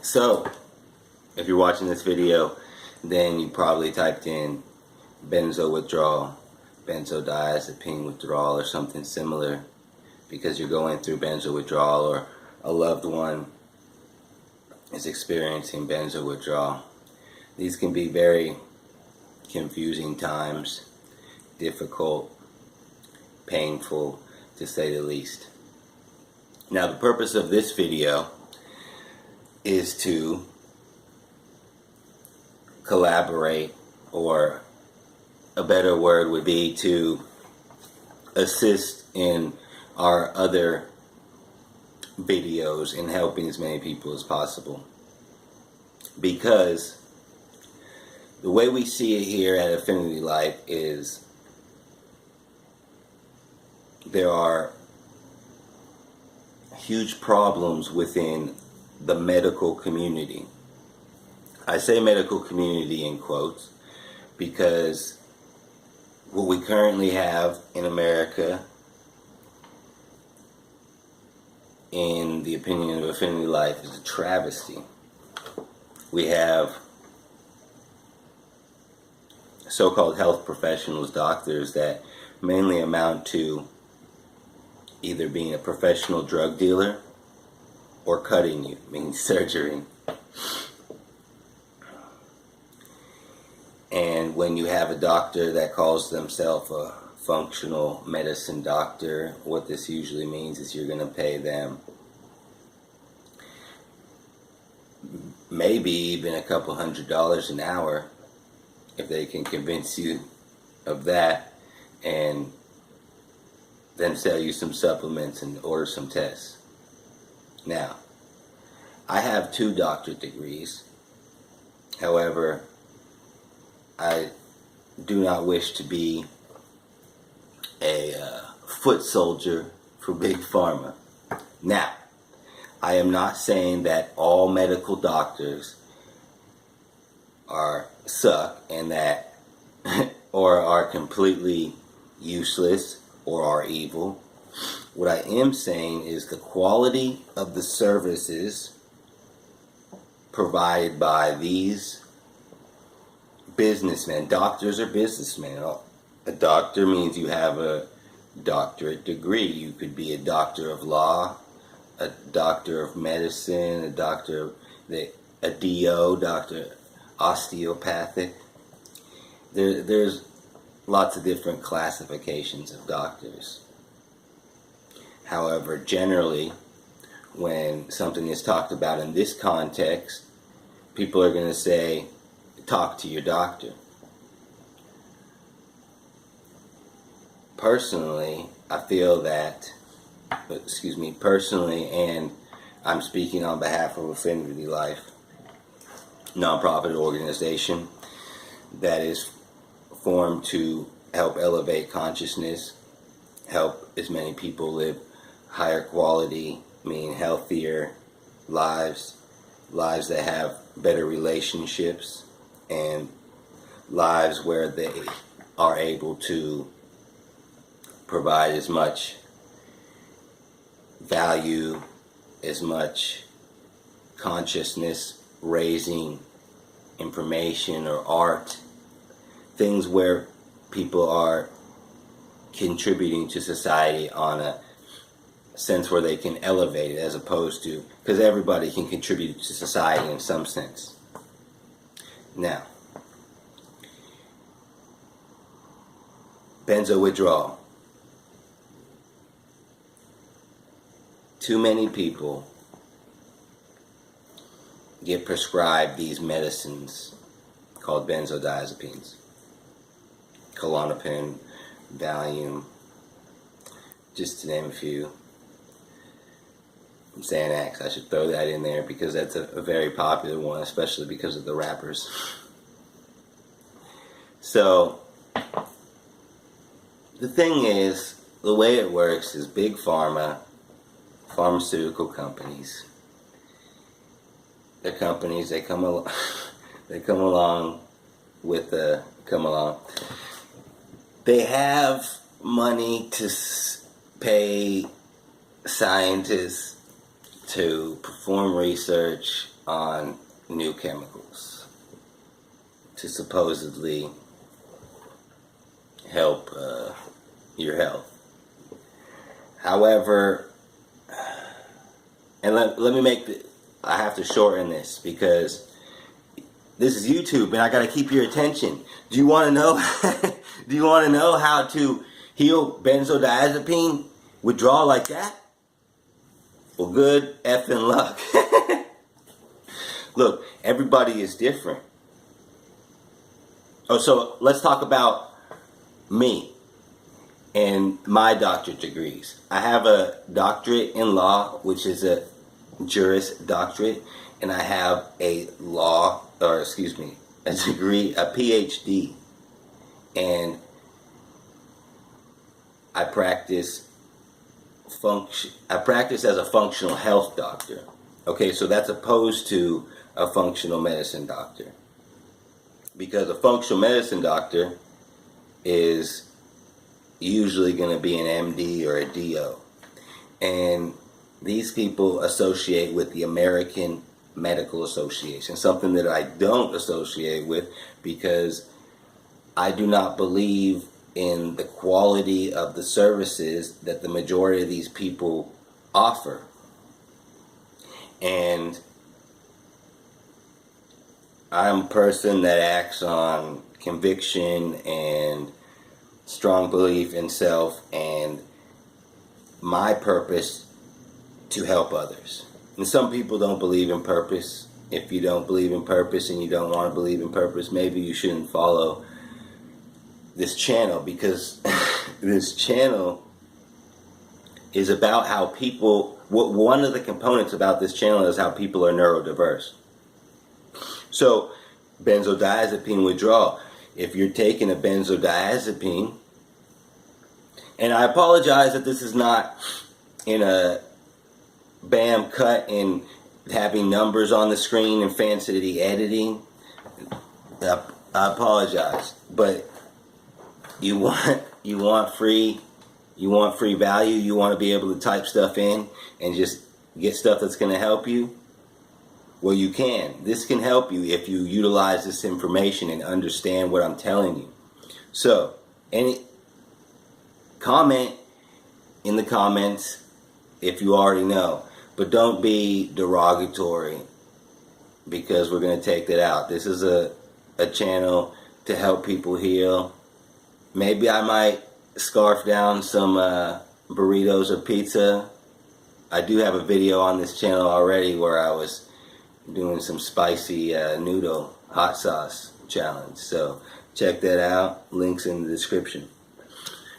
So, if you're watching this video, then you probably typed in benzo withdrawal, benzodiazepine withdrawal, or something similar because you're going through benzo withdrawal or a loved one is experiencing benzo withdrawal. These can be very confusing times, difficult, painful, to say the least. Now, the purpose of this video is to collaborate, or a better word would be to assist in our other videos in helping as many people as possible. Because the way we see it here at Affinity Life is there are huge problems within the medical community. I say medical community in quotes because what we currently have in America, in the opinion of Affinity Life, is a travesty. We have so-called health professionals, doctors, that mainly amount to either being a professional drug dealer or cutting you, meaning surgery. And when you have a doctor that calls themselves a functional medicine doctor, what this usually means is you're going to pay them maybe even a couple $100s an hour if they can convince you of that, and then sell you some supplements and order some tests. Now, I have 2 doctorate degrees. However, I do not wish to be a foot soldier for Big Pharma. Now, I am not saying that all medical doctors suck and that or are completely useless or are evil. What I am saying is the quality of the services provided by these businessmen. Doctors are businessmen. A doctor means you have a doctorate degree. You could be a doctor of law, a doctor of medicine, a doctor, a DO, doctor osteopathic. There's lots of different classifications of doctors. However, generally, when something is talked about in this context, people are going to say, talk to your doctor. Personally, I feel that, personally, and I'm speaking on behalf of Affinity Life, nonprofit organization that is formed to help elevate consciousness, help as many people live higher quality, meaning healthier lives that have better relationships, and lives where they are able to provide as much value, as much consciousness raising information or art, things where people are contributing to society on a sense where they can elevate it, as opposed to, because everybody can contribute to society in some sense. Now, benzo withdrawal. Too many people get prescribed these medicines called benzodiazepines. Klonopin, Valium, just to name a few. Xanax, I should throw that in there because that's a very popular one, especially because of the rappers. So, the thing is, the way it works is Big Pharma, pharmaceutical companies, they're companies, they come along. They have money to pay scientists to perform research on new chemicals to supposedly help your health. However, and let me I have to shorten this because this is YouTube and I got to keep your attention. Do you want to know? Do you want to know how to heal benzodiazepine withdrawal like that? Well, good effing luck. Look, everybody is different. Oh, so let's talk about me and my doctorate degrees. I have a doctorate in law, which is a Juris Doctorate, and I have a degree, a PhD, and I practice as a functional health doctor. Okay, so that's opposed to a functional medicine doctor, because a functional medicine doctor is usually going to be an MD or a DO, and these people associate with the American Medical Association, something that I don't associate with because I do not believe in the quality of the services that the majority of these people offer. And I'm a person that acts on conviction and strong belief in self and my purpose to help others. And some people don't believe in purpose. If you don't believe in purpose and you don't want to believe in purpose, maybe you shouldn't follow this channel, because this channel is about how people, one of the components about this channel is how people are neurodiverse. So, benzodiazepine withdrawal. If you're taking a benzodiazepine, and I apologize that this is not in a bam cut and having numbers on the screen and fancy editing. I apologize, but you want free value. You want to be able to type stuff in and just get stuff that's going to help you. Well, you can. This can help you if you utilize this information and understand what I'm telling you. So, comment in the comments if you already know, but don't be derogatory, because we're going to take that out. This is a channel to help people heal. Maybe I might scarf down some burritos or pizza. I do have a video on this channel already where I was doing some spicy noodle hot sauce challenge. So check that out. Links in the description.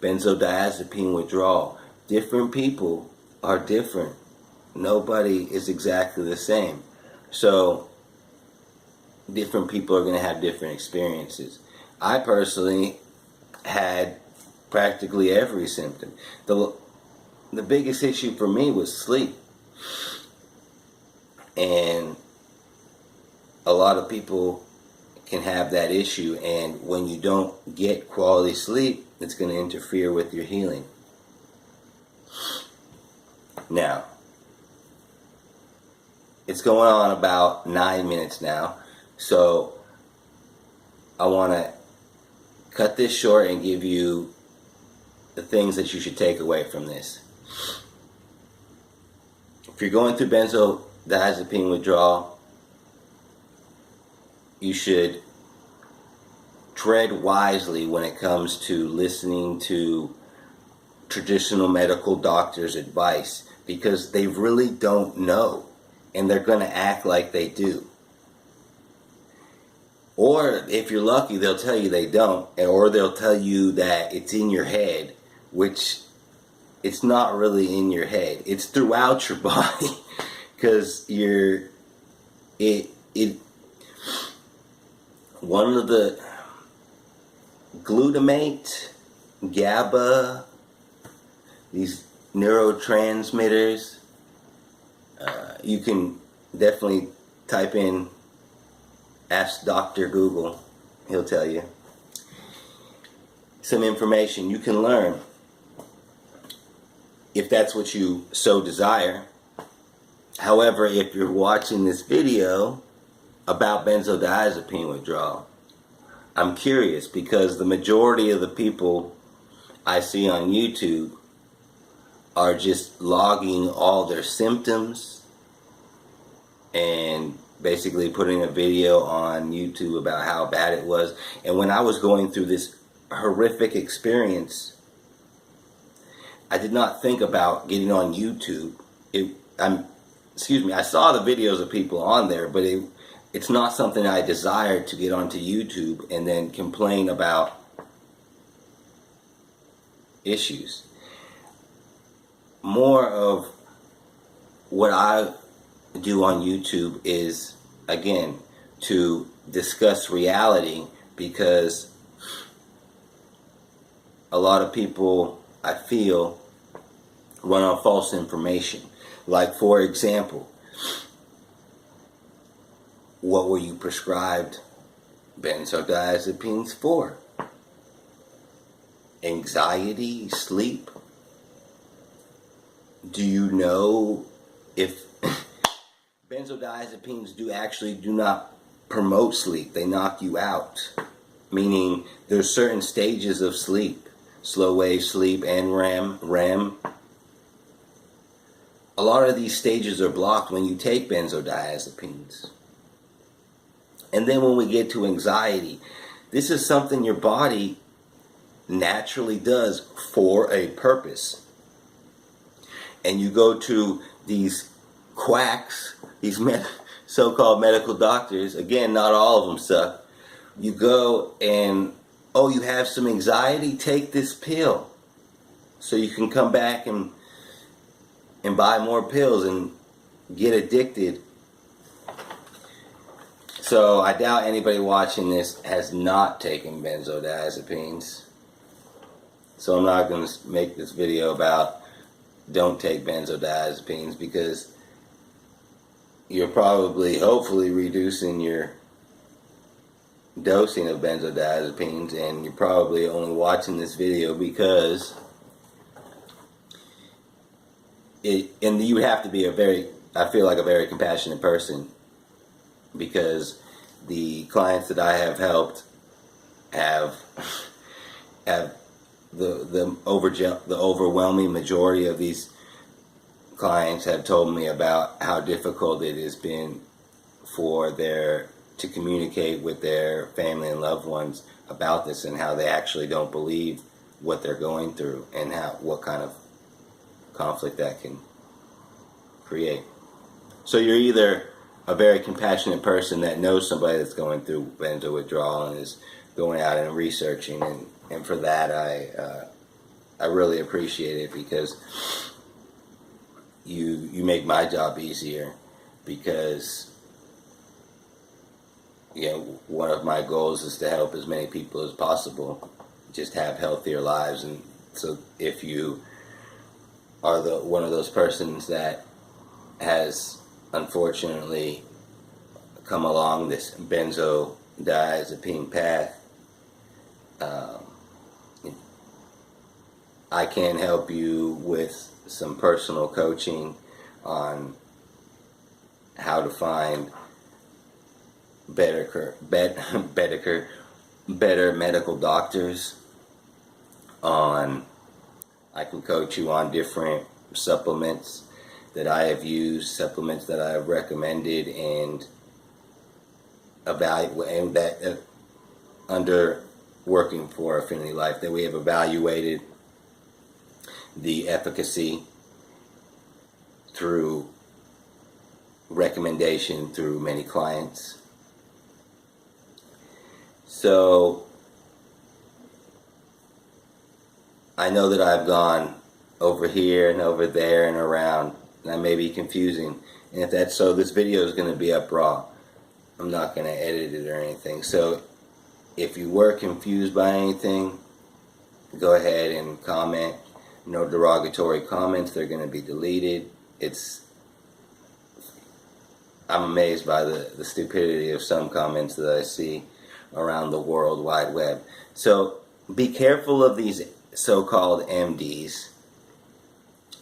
Benzodiazepine withdrawal. Different people are different. Nobody is exactly the same. So different people are going to have different experiences. I personally had practically every symptom. The biggest issue for me was sleep. And a lot of people can have that issue, and when you don't get quality sleep, it's going to interfere with your healing. Now, it's going on about 9 minutes now, so I want to cut this short and give you the things that you should take away from this. If you're going through benzodiazepine withdrawal, you should tread wisely when it comes to listening to traditional medical doctors' advice, because they really don't know, and they're going to act like they do. Or if you're lucky, they'll tell you they don't, or they'll tell you that it's in your head, which it's not really in your head. It's throughout your body, because one of the glutamate, GABA, these neurotransmitters, you can definitely type in Ask Dr. Google. He'll tell you some information you can learn, if that's what you so desire, However, if you're watching this video about benzodiazepine withdrawal, I'm curious because the majority of the people I see on YouTube are just logging all their symptoms and basically putting a video on YouTube about how bad it was. And when I was going through this horrific experience, I did not think about getting on YouTube. I saw the videos of people on there, but it's not something I desired to get onto YouTube and then complain about issues. More of what I do on YouTube is, again, to discuss reality, because a lot of people, I feel, run on false information. Like, for example, what were you prescribed benzodiazepines for? Anxiety, sleep? Do you know if benzodiazepines do not promote sleep? They knock you out. Meaning there's certain stages of sleep. Slow wave sleep and REM. A lot of these stages are blocked when you take benzodiazepines. And then when we get to anxiety, this is something your body naturally does for a purpose. And you go to these quacks, these so-called medical doctors, again, not all of them suck. You go and, oh, you have some anxiety? Take this pill. So you can come back and buy more pills and get addicted. So I doubt anybody watching this has not taken benzodiazepines. So I'm not going to make this video about don't take benzodiazepines, because you're probably, hopefully, reducing your dosing of benzodiazepines, and you're probably only watching this video because and you have to be I feel like a very compassionate person, because the clients that I have helped have the overwhelming majority of these clients have told me about how difficult it has been for to communicate with their family and loved ones about this, and how they actually don't believe what they're going through, and what kind of conflict that can create. So you're either a very compassionate person that knows somebody that's going through benzo withdrawal and is going out and researching, and for that I really appreciate it, because you make my job easier, because one of my goals is to help as many people as possible just have healthier lives. And so if you are one of those persons that has unfortunately come along this benzodiazepine path, I can help you with some personal coaching on how to find better medical doctors. I can coach you on different supplements that I have used, supplements that I have recommended, and evaluate that under working for Affinity Life, that we have evaluated the efficacy through recommendation through many clients. So I know that I've gone over here and over there and around, and I may be confusing. And if that's so, this video is going to be up raw. I'm not going to edit it or anything. So if you were confused by anything, go ahead and comment. No derogatory comments. They're going to be deleted. I'm amazed by the stupidity of some comments that I see around the World Wide Web. So be careful of these so-called MDs.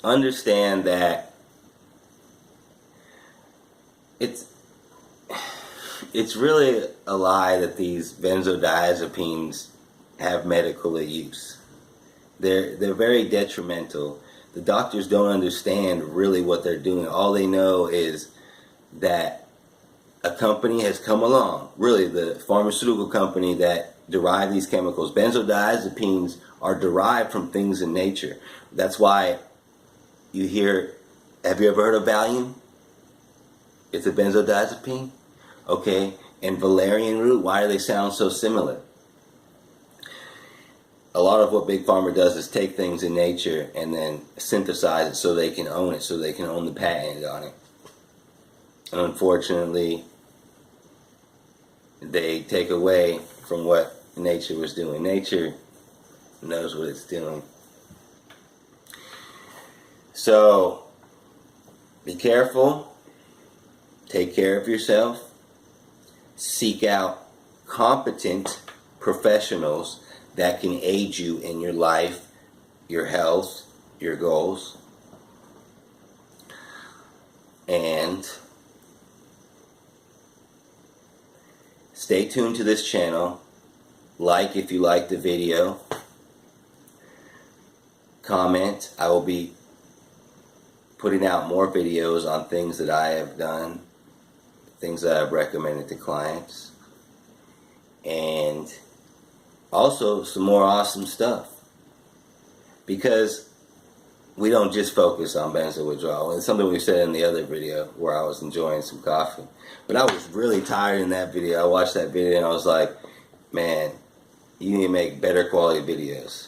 Understand that it's it's really a lie that these benzodiazepines have medical use. They're very detrimental. The doctors don't understand really what they're doing. All they know is that a company has come along, really the pharmaceutical company that derived these chemicals. Benzodiazepines are derived from things in nature. That's why you hear, have you ever heard of Valium? It's a benzodiazepine. Okay, and valerian root, why do they sound so similar? A lot of what Big Pharma does is take things in nature and then synthesize it so they can own it, so they can own the patent on it. And unfortunately, they take away from what nature was doing. Nature knows what it's doing. So, be careful. Take care of yourself. Seek out competent professionals that can aid you in your life, your health, your goals. And stay tuned to this channel. Like if you like the video. Comment. I will be putting out more videos on things that I have done, things that I've recommended to clients, and also some more awesome stuff, because we don't just focus on benzo withdrawal. It's something we said in the other video where I was enjoying some coffee, but I was really tired in that video. I watched that video and I was like, man, you need to make better quality videos.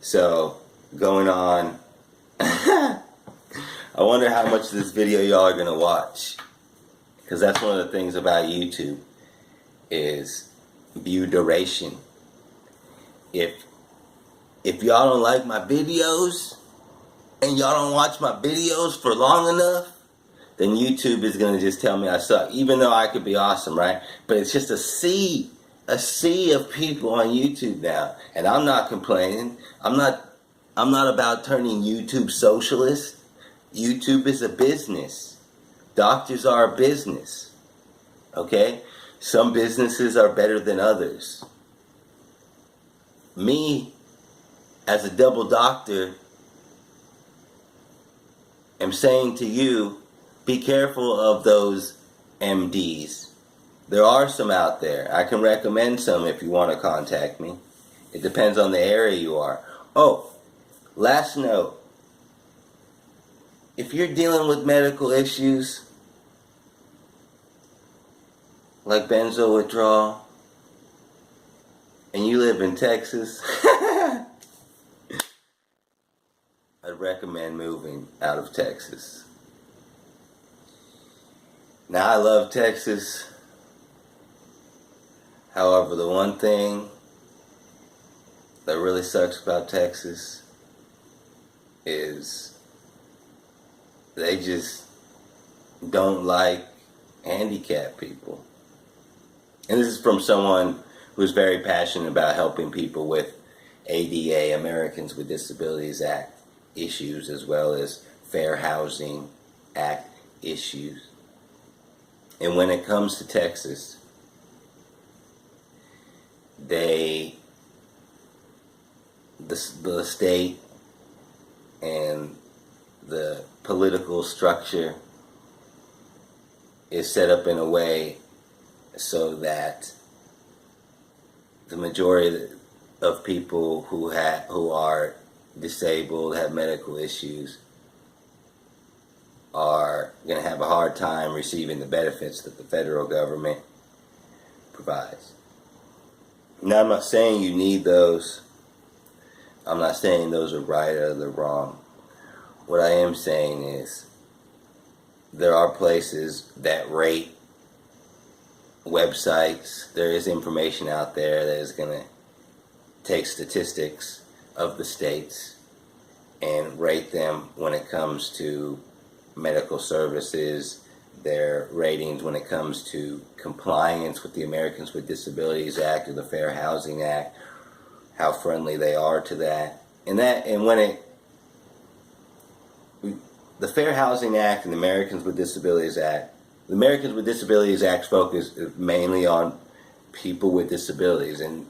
So going on, I wonder how much of this video y'all are gonna watch, because that's one of the things about YouTube is view duration. If y'all don't like my videos and y'all don't watch my videos for long enough, then YouTube is gonna just tell me I suck, even though I could be awesome, right? But it's just a sea of people on YouTube now, and I'm not complaining. I'm not about turning YouTube socialist. YouTube is a business. Doctors are a business. Okay? Some businesses are better than others. Me, as a double doctor, am saying to you, be careful of those MDs. There are some out there. I can recommend some if you want to contact me. It depends on the area you are. Oh, last note. If you're dealing with medical issues like benzo withdrawal and you live in Texas, I'd recommend moving out of Texas. Now, I love Texas. However, the one thing that really sucks about Texas is they just don't like handicapped people. And this is from someone who's very passionate about helping people with ADA, Americans with Disabilities Act issues, as well as Fair Housing Act issues. And when it comes to Texas, the state and the political structure is set up in a way so that the majority of people who are disabled, have medical issues, are going to have a hard time receiving the benefits that the federal government provides. Now, I'm not saying you need those. I'm not saying those are right or they're wrong. What I am saying is there are places that rate websites. There is information out there that is going to take statistics of the states and rate them when it comes to medical services, their ratings when it comes to compliance with the Americans with Disabilities Act or the Fair Housing Act, how friendly they are to that. And when the Fair Housing Act and the Americans with Disabilities Act. The Americans with Disabilities Act focus mainly on people with disabilities and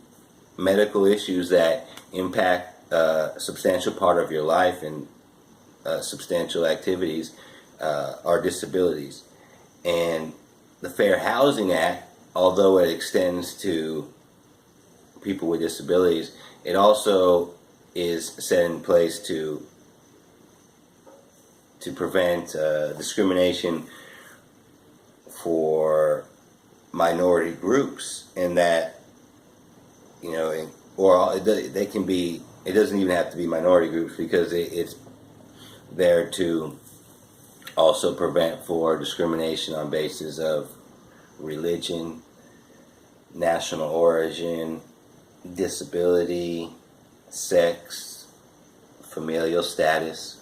medical issues that impact a substantial part of your life and substantial activities are disabilities. And the Fair Housing Act, although it extends to people with disabilities, it also is set in place to prevent discrimination for minority groups, and that, you know, or they can be, it doesn't even have to be minority groups, because it's there to also prevent for discrimination on basis of religion, national origin, disability, sex, familial status.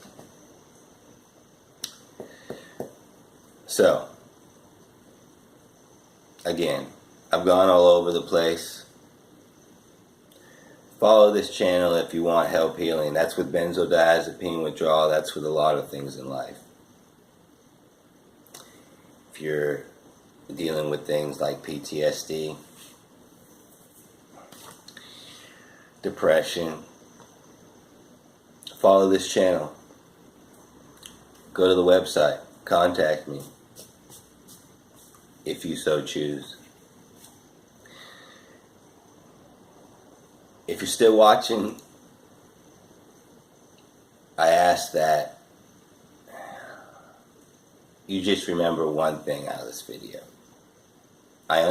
So, again, I've gone all over the place. Follow this channel if you want help healing. That's with benzodiazepine withdrawal. That's with a lot of things in life. If you're dealing with things like PTSD, depression, follow this channel. Go to the website. Contact me if you so choose. If you're still watching, I ask that you just remember one thing out of this video. I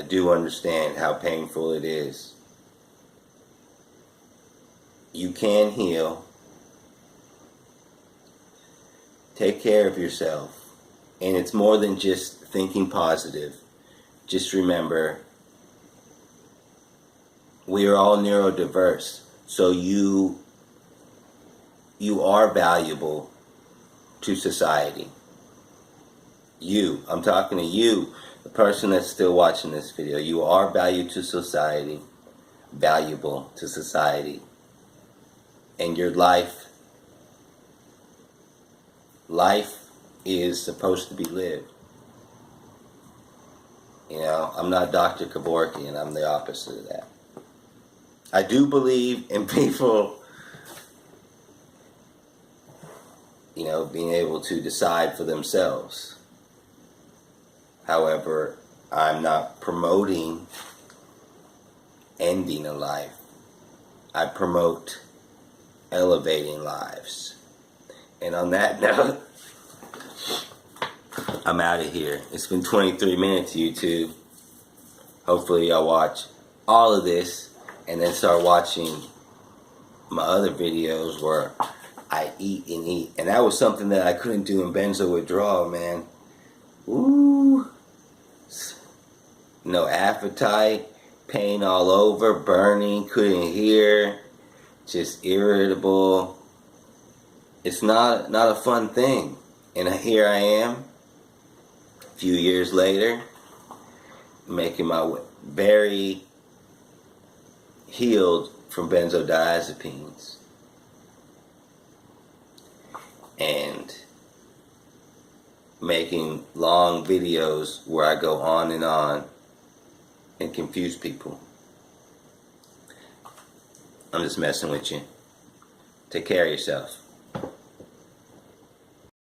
do understand how painful it is. You can heal. Take care of yourself. And it's more than just thinking positive. Just remember, we are all neurodiverse. So you are valuable to society. I'm talking to you, the person that's still watching this video. You are valuable to society. And your life is supposed to be lived. You know, I'm not Dr. Kevorkian, I'm the opposite of that. I do believe in people, you know, being able to decide for themselves. However, I'm not promoting ending a life. I promote elevating lives. And on that note, I'm out of here. It's been 23 minutes, YouTube. Hopefully y'all watch all of this and then start watching my other videos where I eat and eat. And that was something that I couldn't do in Benzo withdrawal, man. Ooh. No appetite, pain all over, burning, couldn't hear, just irritable. It's not a fun thing. And here I am, a few years later, making my way, very healed from benzodiazepines. And making long videos where I go on and confuse people. I'm just messing with you. Take care of yourself.